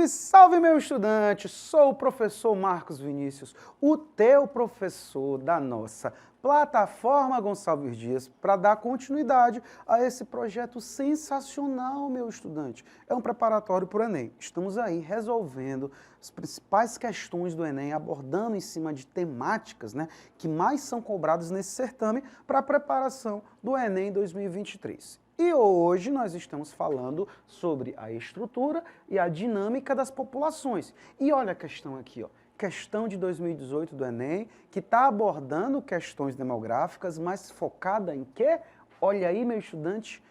Salve, salve, meu estudante! Sou o professor Marcos Vinícius, o teu professor da nossa plataforma Gonçalves Dias, para dar continuidade a esse projeto sensacional, meu estudante. É um preparatório para o Enem. Estamos aí resolvendo as principais questões do Enem, abordando em cima de temáticas, que mais são cobradas nesse certame para a preparação do Enem 2023. E hoje nós estamos falando sobre a estrutura e a dinâmica das populações. E olha a questão aqui, questão de 2018 do Enem, que está abordando questões demográficas, mas focada em quê? Olha aí, meu estudante,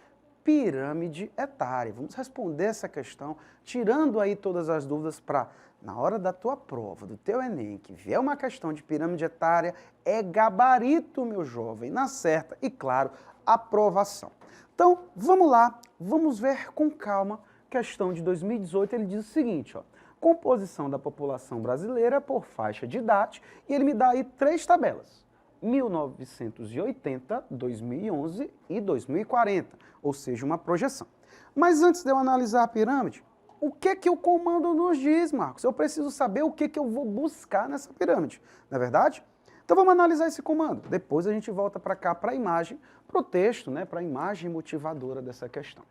pirâmide etária. Vamos responder essa questão, tirando aí todas as dúvidas para, na hora da tua prova, do teu Enem, que vier uma questão de pirâmide etária, é gabarito, meu jovem, na certa e, claro, aprovação. Então, vamos lá, vamos ver com calma. Questão de 2018, ele diz o seguinte, composição da população brasileira por faixa de idade, e ele me dá aí 3 tabelas, 1980, 2011 e 2040, ou seja, uma projeção. Mas antes de eu analisar a pirâmide, o que o comando nos diz, Marcos? Eu preciso saber o que eu vou buscar nessa pirâmide, não é verdade? Então vamos analisar esse comando. Depois a gente volta para cá, para a imagem, para o texto, para a imagem motivadora dessa questão.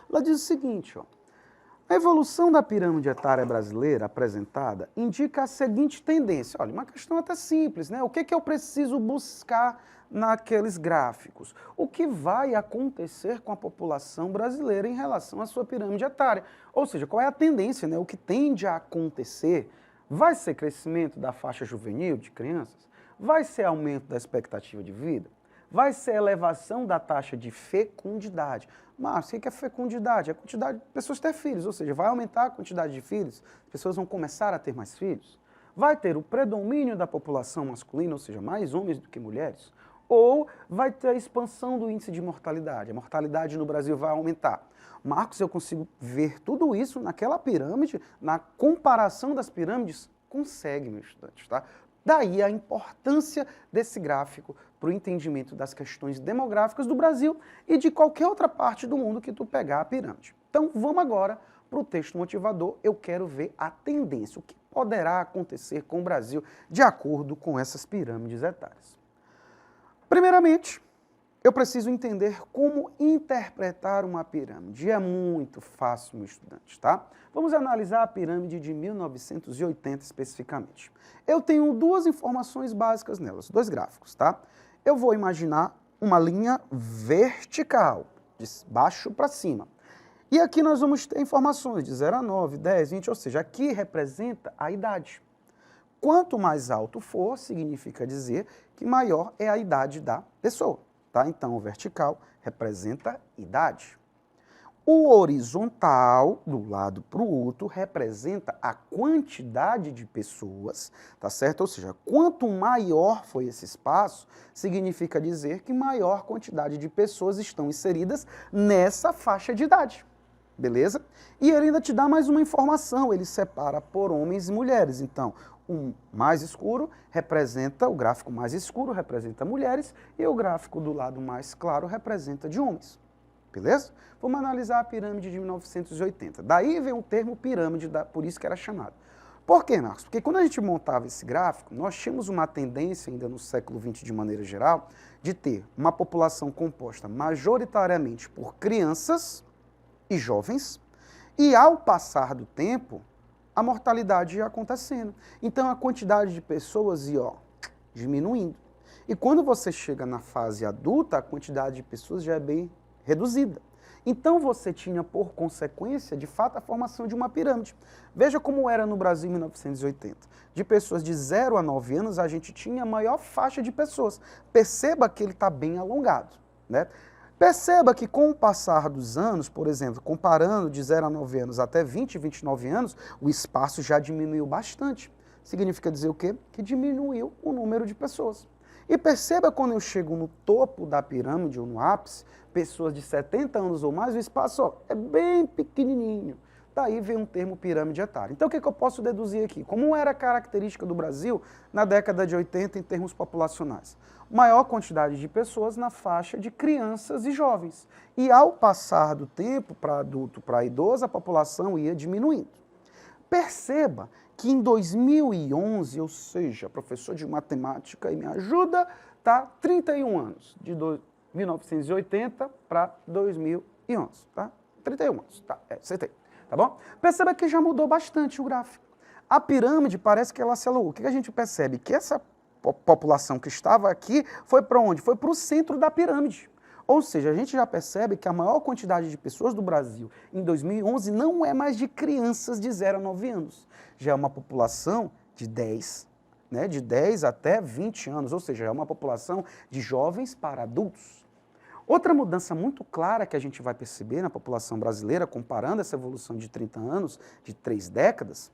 Ela diz o seguinte, a evolução da pirâmide etária brasileira apresentada indica a seguinte tendência. Olha, uma questão até simples, O que eu preciso buscar naqueles gráficos? O que vai acontecer com a população brasileira em relação à sua pirâmide etária? Ou seja, qual é a tendência, O que tende a acontecer? Vai ser crescimento da faixa juvenil de crianças? Vai ser aumento da expectativa de vida? Vai ser elevação da taxa de fecundidade? Mas o que é fecundidade? É a quantidade de pessoas ter filhos, ou seja, vai aumentar a quantidade de filhos, as pessoas vão começar a ter mais filhos? Vai ter o predomínio da população masculina, ou seja, mais homens do que mulheres? Ou vai ter a expansão do índice de mortalidade? A mortalidade no Brasil vai aumentar? Marcos, eu consigo ver tudo isso naquela pirâmide, na comparação das pirâmides? Consegue, meu estudante, tá? Daí a importância desse gráfico para o entendimento das questões demográficas do Brasil e de qualquer outra parte do mundo que tu pegar a pirâmide. Então vamos agora para o texto motivador. Eu quero ver a tendência, o que poderá acontecer com o Brasil de acordo com essas pirâmides etárias. Primeiramente, eu preciso entender como interpretar uma pirâmide. É muito fácil, meu estudante, tá? Vamos analisar a pirâmide de 1980 especificamente. Eu tenho 2 informações básicas nelas, 2 gráficos, tá? Eu vou imaginar uma linha vertical, de baixo para cima. E aqui nós vamos ter informações de 0 a 9, 10, 20, ou seja, aqui representa a idade. Quanto mais alto for, significa dizer que maior é a idade da pessoa. Tá? Então, o vertical representa idade. O horizontal, do lado para o outro, representa a quantidade de pessoas, tá certo? Ou seja, quanto maior foi esse espaço, significa dizer que maior quantidade de pessoas estão inseridas nessa faixa de idade. Beleza? E ele ainda te dá mais uma informação, ele separa por homens e mulheres. Então, o mais escuro representa, o gráfico mais escuro representa mulheres e o gráfico do lado mais claro representa de homens. Beleza? Vamos analisar a pirâmide de 1980. Daí vem o termo pirâmide, por isso que era chamado. Por quê, Marcos? Porque quando a gente montava esse gráfico, nós tínhamos uma tendência, ainda no século XX de maneira geral, de ter uma população composta majoritariamente por crianças e jovens, e ao passar do tempo, a mortalidade ia acontecendo. Então a quantidade de pessoas ia diminuindo. E quando você chega na fase adulta, a quantidade de pessoas já é bem reduzida. Então você tinha por consequência, de fato, a formação de uma pirâmide. Veja como era no Brasil em 1980. De pessoas de 0 a 9 anos, a gente tinha a maior faixa de pessoas. Perceba que ele está bem alongado, Perceba que com o passar dos anos, por exemplo, comparando de 0 a 9 anos até 20, 29 anos, o espaço já diminuiu bastante. Significa dizer o quê? Que diminuiu o número de pessoas. E perceba quando eu chego no topo da pirâmide ou no ápice, pessoas de 70 anos ou mais, o espaço é bem pequenininho. Daí vem um termo pirâmide etária. Então o que eu posso deduzir aqui? Como era a característica do Brasil na década de 80 em termos populacionais? Maior quantidade de pessoas na faixa de crianças e jovens. E ao passar do tempo, para adulto, para idoso, a população ia diminuindo. Perceba que em 2011, ou seja, professor de matemática e me ajuda, tá 31 anos, de 1980 para 2011, tá? 31 anos, tá, acertei, tá bom? Perceba que já mudou bastante o gráfico. A pirâmide parece que ela se alongou. O que a gente percebe? Que essa população que estava aqui foi para onde? Foi para o centro da pirâmide. Ou seja, a gente já percebe que a maior quantidade de pessoas do Brasil em 2011 não é mais de crianças de 0 a 9 anos. Já é uma população de 10, né, de 10 até 20 anos, ou seja, é uma população de jovens para adultos. Outra mudança muito clara que a gente vai perceber na população brasileira, comparando essa evolução de 30 anos, de 3 décadas,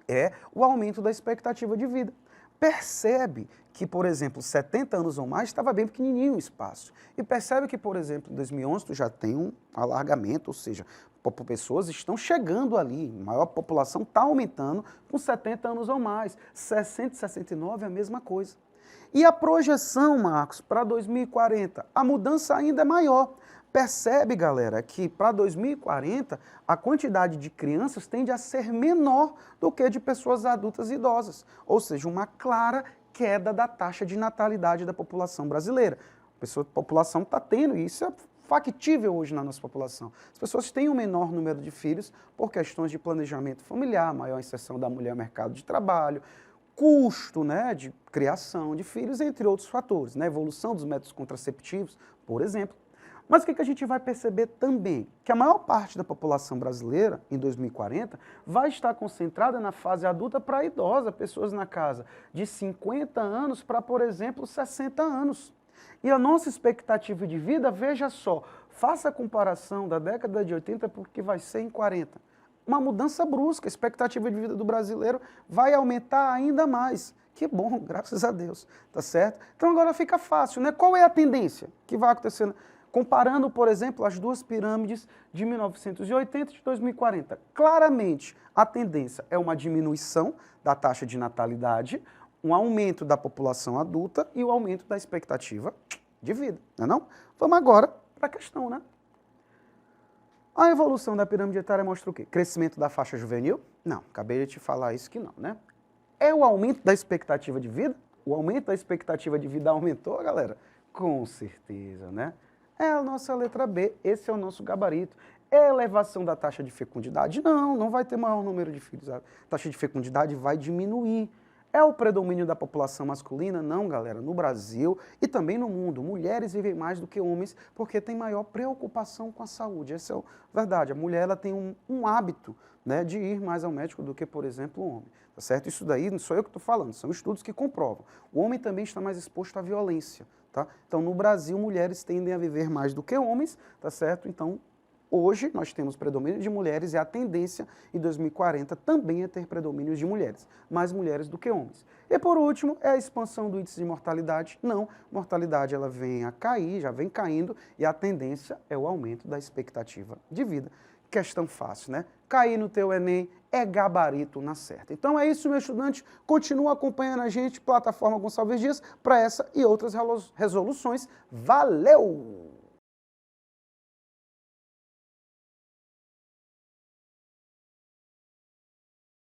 é o aumento da expectativa de vida. Percebe que, por exemplo, 70 anos ou mais estava bem pequenininho o espaço. E percebe que, por exemplo, em 2011 tu já tem um alargamento, ou seja, pessoas estão chegando ali, a maior população está aumentando com 70 anos ou mais. 60 e 69 é a mesma coisa. E a projeção, Marcos, para 2040, a mudança ainda é maior. Percebe, galera, que para 2040 a quantidade de crianças tende a ser menor do que de pessoas adultas e idosas. Ou seja, uma clara queda da taxa de natalidade da população brasileira. A população está tendo, e isso é factível hoje na nossa população. As pessoas têm um menor número de filhos por questões de planejamento familiar, maior inserção da mulher no mercado de trabalho, custo, né, de criação de filhos, entre outros fatores, né, evolução dos métodos contraceptivos, por exemplo. Mas o que a gente vai perceber também? Que a maior parte da população brasileira, em 2040, vai estar concentrada na fase adulta para idosa, pessoas na casa de 50 anos para, por exemplo, 60 anos. E a nossa expectativa de vida, veja só, faça a comparação da década de 80 porque vai ser em 40. Uma mudança brusca, a expectativa de vida do brasileiro vai aumentar ainda mais. Que bom, graças a Deus, tá certo? Então agora fica fácil, né? Qual é a tendência que vai acontecendo? Comparando, por exemplo, as duas pirâmides de 1980 e de 2040. Claramente, a tendência é uma diminuição da taxa de natalidade, um aumento da população adulta e o aumento da expectativa de vida, não é não? Vamos agora para a questão, né? A evolução da pirâmide etária mostra o quê? Crescimento da faixa juvenil? Não, acabei de te falar isso que não, né? É o aumento da expectativa de vida? O aumento da expectativa de vida aumentou, galera? Com certeza, né? É a nossa letra B, esse é o nosso gabarito. É a elevação da taxa de fecundidade? Não, não vai ter maior número de filhos. A taxa de fecundidade vai diminuir. É o predomínio da população masculina? Não, galera. No Brasil e também no mundo, mulheres vivem mais do que homens porque tem maior preocupação com a saúde. Essa é a verdade. A mulher ela tem um hábito, né, de ir mais ao médico do que, por exemplo, o homem. Tá certo? Isso daí não sou eu que estou falando, são estudos que comprovam. O homem também está mais exposto à violência. Tá? Então, no Brasil, mulheres tendem a viver mais do que homens, tá certo? Então, hoje, nós temos predomínio de mulheres e a tendência, em 2040, também é ter predomínio de mulheres, mais mulheres do que homens. E, por último, é a expansão do índice de mortalidade. Não, mortalidade ela vem a cair, já vem caindo, e a tendência é o aumento da expectativa de vida. Questão fácil, né? Cair no teu Enem é gabarito na certa. Então é isso, meu estudante. Continua acompanhando a gente, plataforma Gonçalves Dias, para essa e outras resoluções. Valeu!